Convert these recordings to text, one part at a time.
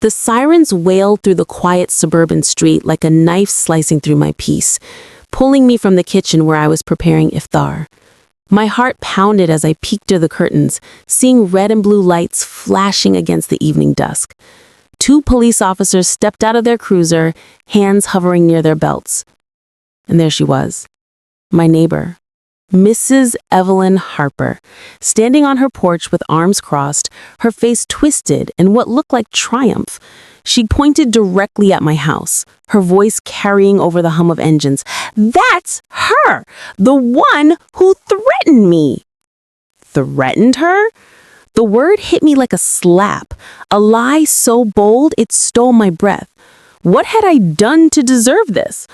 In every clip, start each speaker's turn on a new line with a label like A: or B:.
A: The sirens wailed through the quiet suburban street like a knife slicing through my peace, pulling me from the kitchen where I was preparing iftar. My heart pounded as I peeked through the curtains, seeing red and blue lights flashing against the evening dusk. Two police officers stepped out of their cruiser, hands hovering near their belts. And there she was, my neighbor, Mrs. Evelyn Harper, standing on her porch with arms crossed, her face twisted in what looked like triumph. She pointed directly at my house, her voice carrying over the hum of engines. "That's her! The one who threatened me!" Threatened her? The word hit me like a slap, a lie so bold it stole my breath. What had I done to deserve this?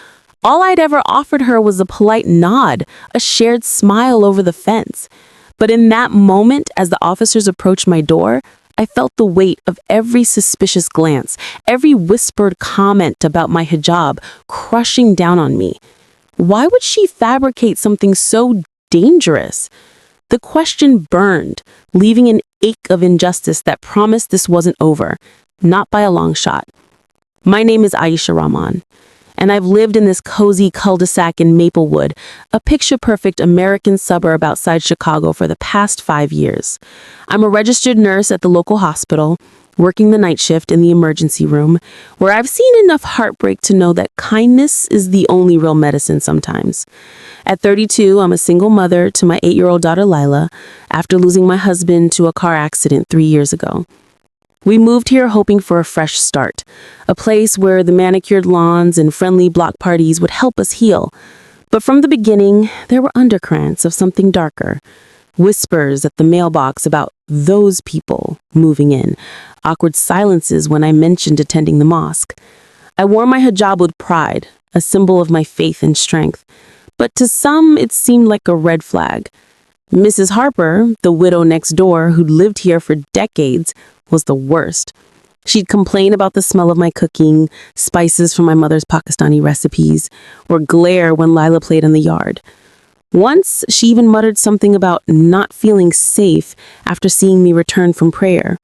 A: All I'd ever offered her was a polite nod, a shared smile over the fence. But in that moment, as the officers approached my door, I felt the weight of every suspicious glance, every whispered comment about my hijab crushing down on me. Why would she fabricate something so dangerous? The question burned, leaving an ache of injustice that promised this wasn't over, not by a long shot. My name is Aisha Rahman, and I've lived in this cozy cul-de-sac in Maplewood, a picture-perfect American suburb outside Chicago for the past 5 years. I'm a registered nurse at the local hospital, working the night shift in the emergency room, where I've seen enough heartbreak to know that kindness is the only real medicine sometimes. At 32, I'm a single mother to my 8-year-old daughter Lila, after losing my husband to a car accident 3 years ago. We moved here hoping for a fresh start, a place where the manicured lawns and friendly block parties would help us heal. But from the beginning, there were undercurrents of something darker. Whispers at the mailbox about those people moving in, awkward silences when I mentioned attending the mosque. I wore my hijab with pride, a symbol of my faith and strength. But to some, it seemed like a red flag. Mrs. Harper, the widow next door who'd lived here for decades, was the worst. She'd complain about the smell of my cooking, spices from my mother's Pakistani recipes, or glare when Lila played in the yard. Once, she even muttered something about not feeling safe after seeing me return from prayer.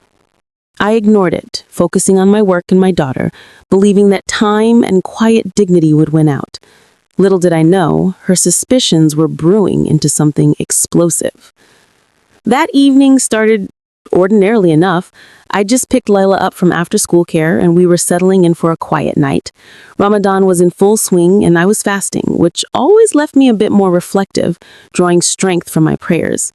A: I ignored it, focusing on my work and my daughter, believing that time and quiet dignity would win out. Little did I know, her suspicions were brewing into something explosive. That evening started ordinarily enough. I just picked Lila up from after-school care and we were settling in for a quiet night. Ramadan was in full swing and I was fasting, which always left me a bit more reflective, drawing strength from my prayers.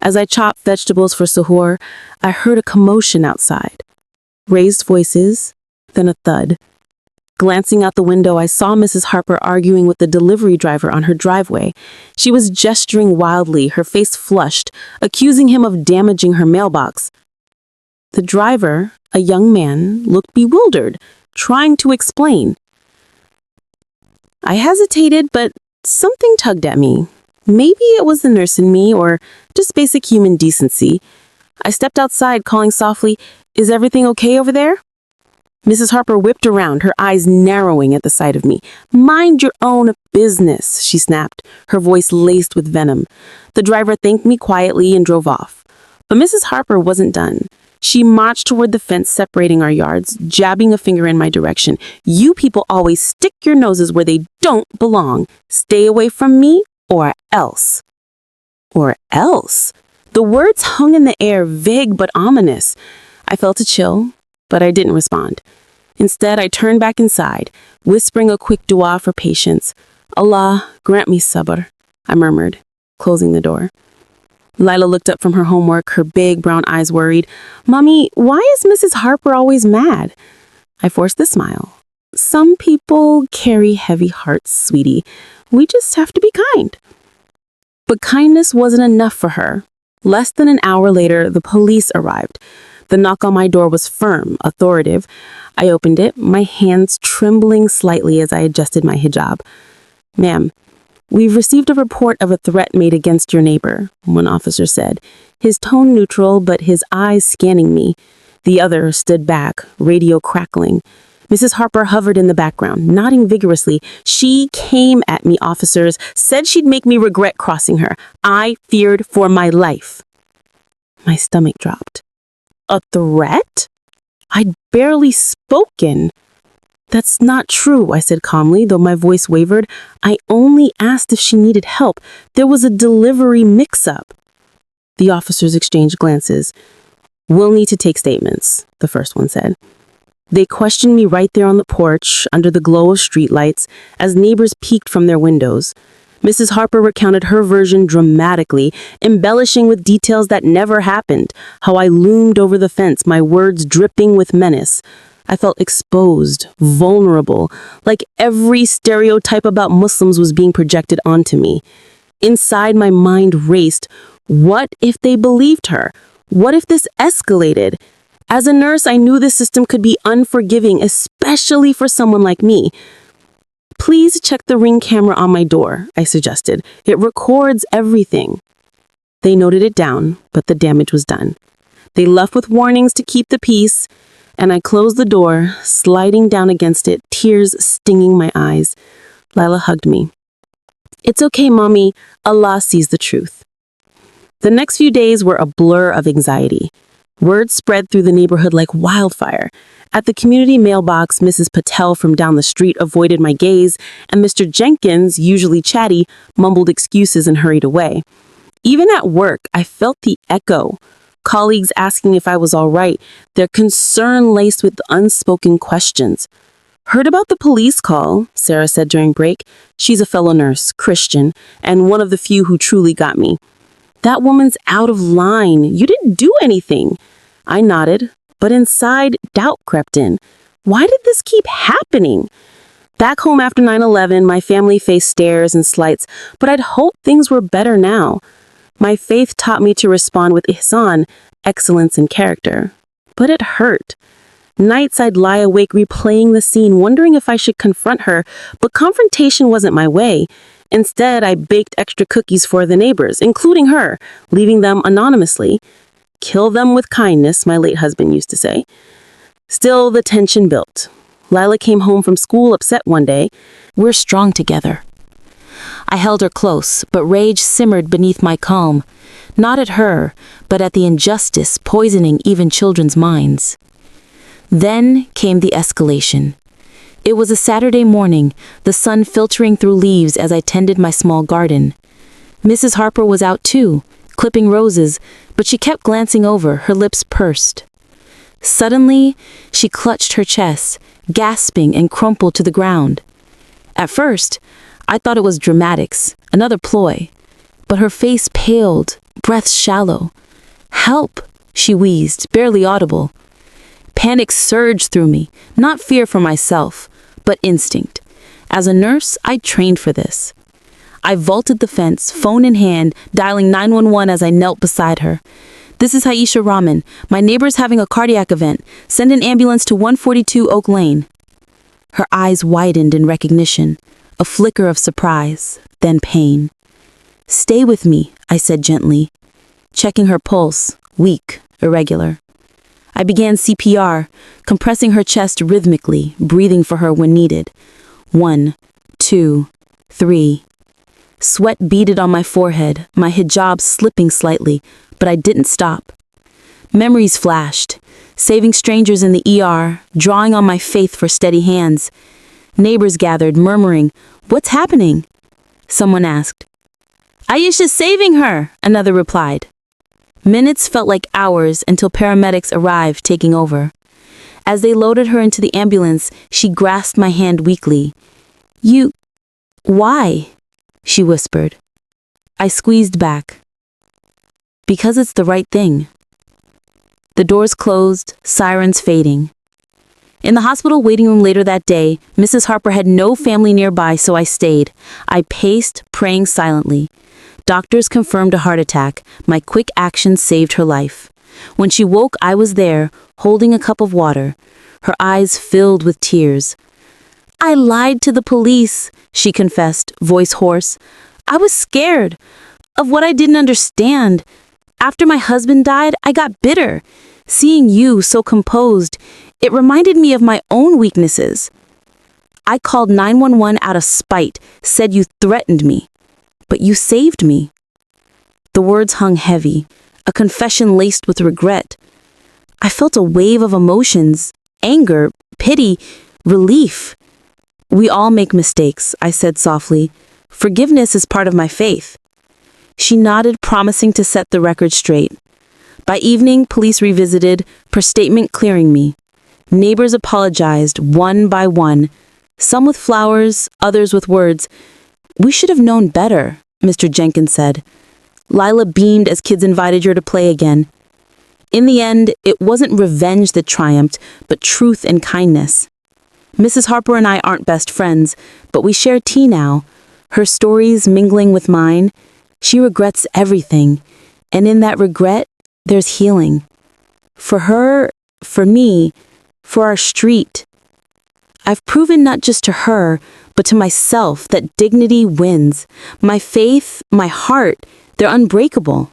A: As I chopped vegetables for suhoor, I heard a commotion outside. Raised voices, then a thud. Glancing out the window, I saw Mrs. Harper arguing with the delivery driver on her driveway. She was gesturing wildly, her face flushed, accusing him of damaging her mailbox. The driver, a young man, looked bewildered, trying to explain. I hesitated, but something tugged at me. Maybe it was the nurse in me, or just basic human decency. I stepped outside, calling softly, "Is everything okay over there?" Mrs. Harper whipped around, her eyes narrowing at the sight of me. "Mind your own business," she snapped, her voice laced with venom. The driver thanked me quietly and drove off. But Mrs. Harper wasn't done. She marched toward the fence separating our yards, jabbing a finger in my direction. "You people always stick your noses where they don't belong. Stay away from me, or else." Or else? The words hung in the air, vague but ominous. I felt a chill, but I didn't respond. Instead, I turned back inside, whispering a quick dua for patience. "Allah, grant me sabr," I murmured, closing the door. Lila looked up from her homework, her big brown eyes worried. "Mommy, why is Mrs. Harper always mad?" I forced a smile. "Some people carry heavy hearts, sweetie. We just have to be kind." But kindness wasn't enough for her. Less than an hour later, the police arrived. The knock on my door was firm, authoritative. I opened it, my hands trembling slightly as I adjusted my hijab. "Ma'am, we've received a report of a threat made against your neighbor," one officer said, his tone neutral but his eyes scanning me. The other stood back, radio crackling. Mrs. Harper hovered in the background, nodding vigorously. "She came at me, officers, said she'd make me regret crossing her. I feared for my life." My stomach dropped. A threat? I'd barely spoken. That's not true, I said calmly, though my voice wavered. I only asked if she needed help. There was a delivery mix-up. The officers exchanged glances. We'll need to take statements, the first one said. They questioned me right there on the porch, under the glow of streetlights, as neighbors peeked from their windows. Mrs. Harper recounted her version dramatically, embellishing with details that never happened, how I loomed over the fence, my words dripping with menace. I felt exposed, vulnerable, like every stereotype about Muslims was being projected onto me. Inside, my mind raced. What if they believed her? What if this escalated? As a nurse, I knew the system could be unforgiving, especially for someone like me. Please check the Ring camera on my door, I suggested. It records everything. They noted it down, but the damage was done. They left with warnings to keep the peace, and I closed the door, sliding down against it, tears stinging my eyes. Lila hugged me. It's okay, Mommy. Allah sees the truth. The next few days were a blur of anxiety. Word spread through the neighborhood like wildfire. At the community mailbox, Mrs. Patel from down the street avoided my gaze, and Mr. Jenkins, usually chatty, mumbled excuses and hurried away. Even at work, I felt the echo. Colleagues asking if I was all right, their concern laced with unspoken questions. Heard about the police call, Sarah said during break. She's a fellow nurse, Christian, and one of the few who truly got me. That woman's out of line. You didn't do anything. I nodded, but inside, doubt crept in. Why did this keep happening? Back home after 9/11, my family faced stares and slights, but I'd hoped things were better now. My faith taught me to respond with ihsan, excellence in character. But it hurt. Nights I'd lie awake replaying the scene, wondering if I should confront her, but confrontation wasn't my way. Instead, I baked extra cookies for the neighbors, including her, leaving them anonymously. Kill them with kindness, my late husband used to say. Still, the tension built. Lila came home from school upset one day. We're strong together. I held her close, but rage simmered beneath my calm. Not at her, but at the injustice poisoning even children's minds. Then came the escalation. It was a Saturday morning, the sun filtering through leaves as I tended my small garden. Mrs. Harper was out too, clipping roses, but she kept glancing over, her lips pursed. Suddenly, she clutched her chest, gasping, and crumpled to the ground. At first, I thought it was dramatics, another ploy, but her face paled, breath shallow. "Help," she wheezed, barely audible. Panic surged through me, not fear for myself, but instinct. As a nurse, I trained for this. I vaulted the fence, phone in hand, dialing 911 as I knelt beside her. "This is Aisha Rahman. My neighbor's having a cardiac event. Send an ambulance to 142 Oak Lane." Her eyes widened in recognition, a flicker of surprise, then pain. "Stay with me," I said gently, checking her pulse, weak, irregular. I began CPR, compressing her chest rhythmically, breathing for her when needed. 1, 2, 3. Sweat beaded on my forehead, my hijab slipping slightly, but I didn't stop. Memories flashed, saving strangers in the ER, drawing on my faith for steady hands. Neighbors gathered, murmuring, "What's happening?" Someone asked. "Aisha's saving her," another replied. Minutes felt like hours until paramedics arrived, taking over. As they loaded her into the ambulance, she grasped my hand weakly. Why?" she whispered. I squeezed back. "Because it's the right thing." The doors closed, sirens fading. In the hospital waiting room later that day, Mrs. Harper had no family nearby, so I stayed. I paced, praying silently. Doctors confirmed a heart attack. My quick action saved her life. When she woke, I was there, holding a cup of water, her eyes filled with tears. "I lied to the police," she confessed, voice hoarse. "I was scared of what I didn't understand. After my husband died, I got bitter. Seeing you so composed, it reminded me of my own weaknesses. I called 911 out of spite, said you threatened me. But you saved me." The words hung heavy, a confession laced with regret. I felt a wave of emotions, anger, pity, relief. We all make mistakes, I said softly. Forgiveness is part of my faith. She nodded, promising to set the record straight. By evening, police revisited, per statement clearing me. Neighbors apologized, one by one, some with flowers, others with words. We should have known better, Mr. Jenkins said. Lila beamed as kids invited her to play again. In the end, it wasn't revenge that triumphed, but truth and kindness. Mrs. Harper and I aren't best friends, but we share tea now, her stories mingling with mine. She regrets everything, and in that regret, there's healing. For her, for me, for our street. I've proven not just to her, but to myself that dignity wins. My faith, my heart, they're unbreakable.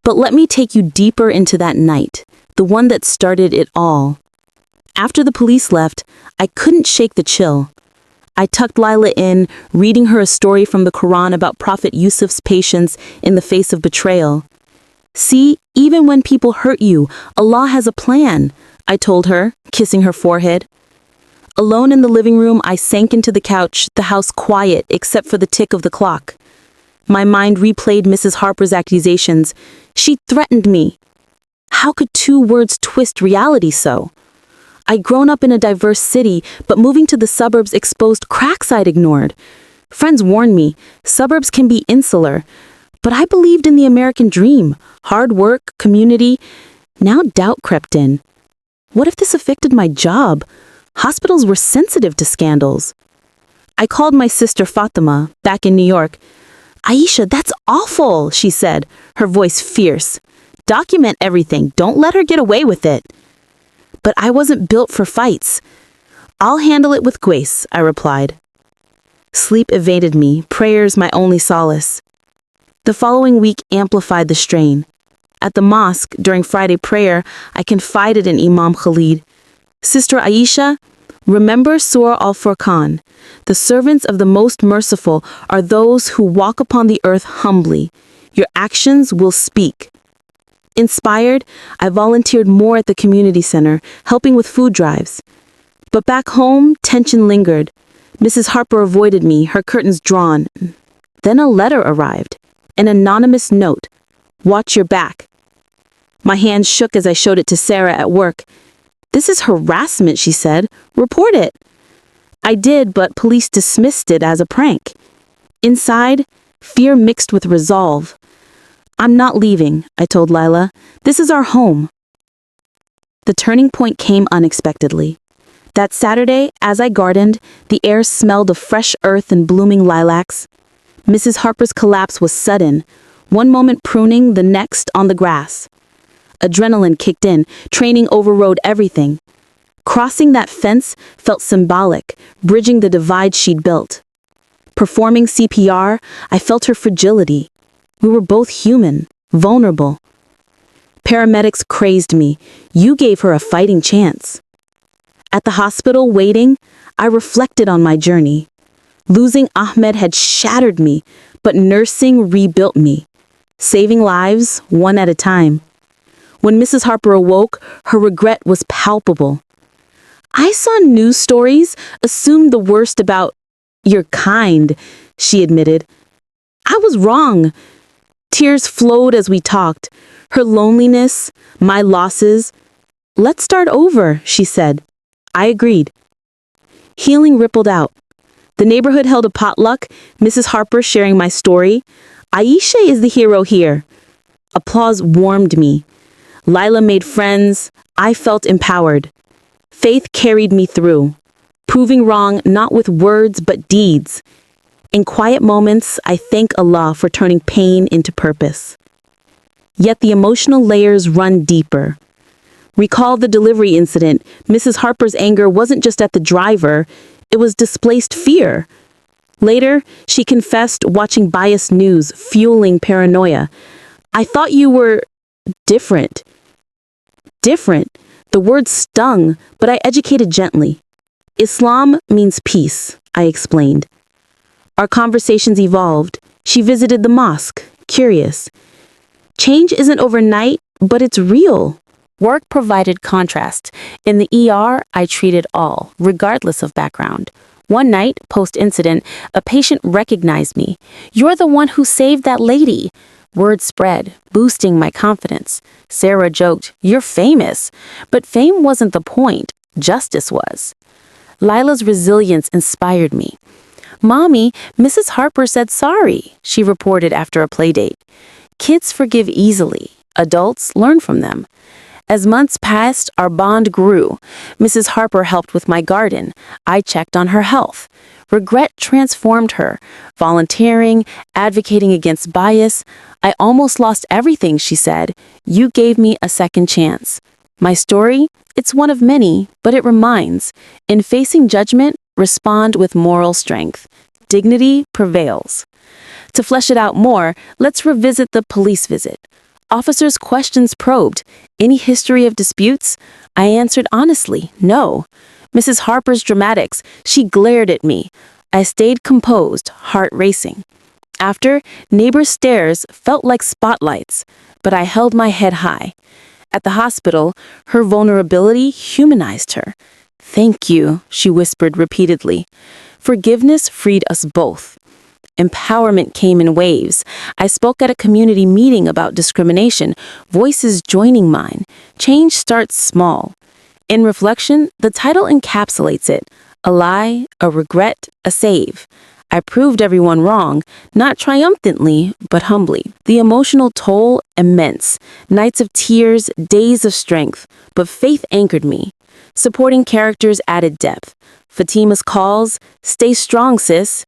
A: But let me take you deeper into that night, the one that started it all. After the police left, I couldn't shake the chill. I tucked Lila in, reading her a story from the Quran about Prophet Yusuf's patience in the face of betrayal. See, even when people hurt you, Allah has a plan, I told her, kissing her forehead. Alone in the living room, I sank into the couch, the house quiet except for the tick of the clock. My mind replayed Mrs. Harper's accusations. She threatened me. How could 2 words twist reality so? I'd grown up in a diverse city, but moving to the suburbs exposed cracks I'd ignored. Friends warned me, suburbs can be insular. But I believed in the American dream, hard work, community. Now doubt crept in. What if this affected my job? Hospitals were sensitive to scandals. I called my sister Fatima, back in New York. Aisha, that's awful, she said, her voice fierce. Document everything. Don't let her get away with it. But I wasn't built for fights. I'll handle it with grace, I replied. Sleep evaded me, prayers my only solace. The following week amplified the strain. At the mosque, during Friday prayer, I confided in Imam Khalid. Sister Aisha, remember Surah Al-Furqan. The servants of the Most Merciful are those who walk upon the earth humbly. Your actions will speak. Inspired, I volunteered more at the community center, helping with food drives. But back home, tension lingered. Mrs. Harper avoided me, her curtains drawn. Then a letter arrived. An anonymous note. Watch your back. My hands shook as I showed it to Sarah at work. This is harassment, she said. Report it. I did, but police dismissed it as a prank. Inside, fear mixed with resolve. I'm not leaving, I told Lila. This is our home. The turning point came unexpectedly. That Saturday, as I gardened, the air smelled of fresh earth and blooming lilacs. Mrs. Harper's collapse was sudden, one moment pruning, the next on the grass. Adrenaline kicked in, training overrode everything. Crossing that fence felt symbolic, bridging the divide she'd built. Performing CPR, I felt her fragility. We were both human, vulnerable. Paramedics crazed me. You gave her a fighting chance. At the hospital, waiting, I reflected on my journey. Losing Ahmed had shattered me, but nursing rebuilt me. Saving lives, one at a time. When Mrs. Harper awoke, her regret was palpable. I saw news stories, assumed the worst about your kind, she admitted. I was wrong. Tears flowed as we talked. Her loneliness, my losses. Let's start over, she said. I agreed. Healing rippled out. The neighborhood held a potluck, Mrs. Harper sharing my story. Aisha is the hero here. Applause warmed me. Lila made friends. I felt empowered. Faith carried me through, proving wrong not with words but deeds. In quiet moments, I thank Allah for turning pain into purpose. Yet the emotional layers run deeper. Recall the delivery incident. Mrs. Harper's anger wasn't just at the driver, it was displaced fear. Later, she confessed watching biased news, fueling paranoia. I thought you were different. Different. The word stung, but I educated gently. Islam means peace, I explained. Our conversations evolved. She visited the mosque, curious. Change isn't overnight, but it's real. Work provided contrast. In the ER, I treated all, regardless of background. One night, post-incident, a patient recognized me. "You're the one who saved that lady." Word spread, boosting my confidence. Sarah joked, "You're famous." But fame wasn't the point. Justice was. Lila's resilience inspired me. "Mommy, Mrs. Harper said sorry," she reported after a playdate. Kids forgive easily. Adults learn from them. As months passed, our bond grew. Mrs. Harper helped with my garden. I checked on her health. Regret transformed her. Volunteering, advocating against bias. "I almost lost everything," she said. "You gave me a second chance." My story? It's one of many, but it reminds. In facing judgment, respond with moral strength. Dignity prevails. To flesh it out more, let's revisit the police visit. Officers' questions probed. Any history of disputes? I answered honestly, no. Mrs. Harper's dramatics, she glared at me. I stayed composed, heart racing. After, neighbors' stares felt like spotlights, but I held my head high. At the hospital, her vulnerability humanized her. "Thank you," she whispered repeatedly. Forgiveness freed us both. Empowerment came in waves. I spoke at a community meeting about discrimination, voices joining mine. Change starts small. In reflection, the title encapsulates it: a lie, a regret, a save. I proved everyone wrong, not triumphantly, but humbly. The emotional toll, immense. Nights of tears, days of strength, but faith anchored me. Supporting characters added depth. Fatima's calls, "Stay strong, sis."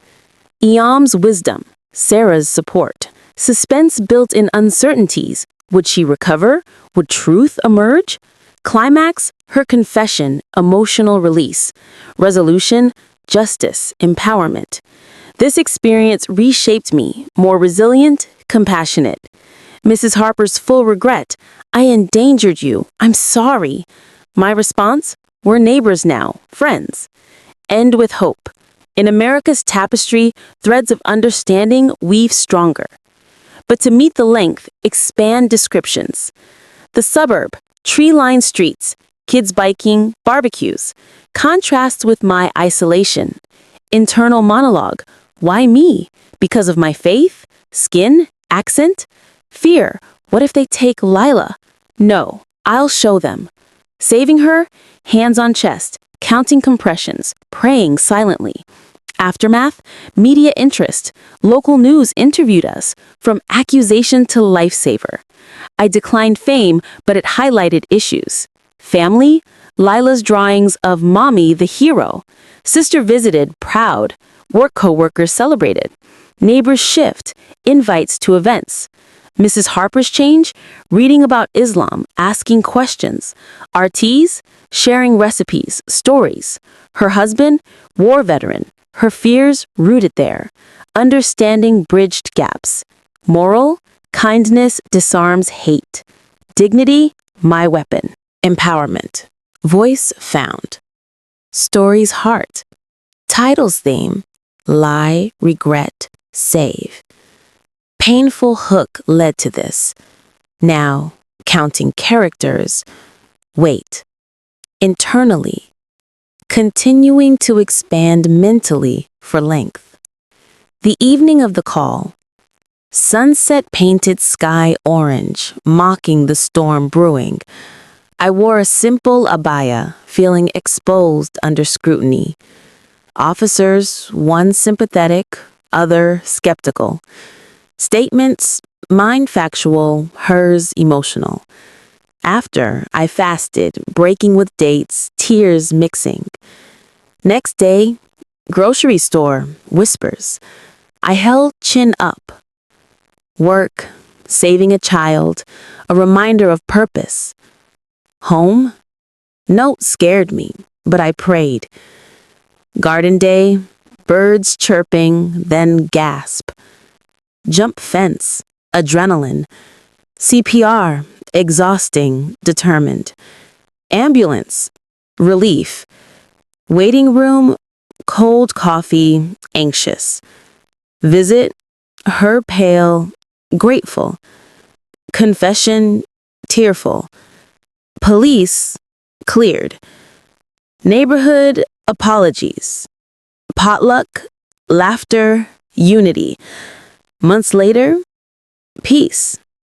A: Iam's wisdom, Sarah's support. Suspense built in uncertainties. Would she recover? Would truth emerge? Climax, her confession, emotional release. Resolution, justice, empowerment. This experience reshaped me, more resilient, compassionate. Mrs. Harper's full regret, "I endangered you. I'm sorry." My response, "We're neighbors now, friends." End with hope. In America's tapestry, threads of understanding weave stronger. But to meet the length, expand descriptions. The suburb, tree-lined streets, kids biking, barbecues. Contrasts with my isolation. Internal monologue, why me? Because of my faith? Skin? Accent? Fear, what if they take Lila? No, I'll show them. Saving her? Hands on chest, counting compressions, praying silently. Aftermath, media interest. Local news interviewed us, from accusation to lifesaver. I declined fame, but it highlighted issues. Family, Lila's drawings of Mommy the hero. Sister visited, proud. Work co-workers celebrated. Neighbors shift, invites to events. Mrs. Harper's change, reading about Islam, asking questions. RTs, sharing recipes, stories. Her husband, war veteran. Her fears rooted there. Understanding bridged gaps. Moral, kindness disarms hate. Dignity, my weapon. Empowerment. Voice found. Story's heart. Title's theme, lie, regret, save. Painful hook led to this. Now, counting characters, wait. Internally, continuing to expand mentally for length. The evening of the call. Sunset painted sky orange, mocking the storm brewing. I wore a simple abaya, feeling exposed under scrutiny. Officers, one sympathetic, other skeptical. Statements, mine factual, hers emotional. After, I fasted, breaking with dates, tears mixing. Next day, grocery store, whispers. I held chin up. Work, saving a child, a reminder of purpose. Home? Note scared me, but I prayed. Garden day, birds chirping, then gasp. Jump fence, adrenaline. CPR, exhausting, determined. Ambulance, relief. Waiting room, cold coffee, anxious. Visit, her pale, grateful. Confession, tearful. Police, cleared. Neighborhood, apologies. Potluck, laughter, unity. Months later, peace.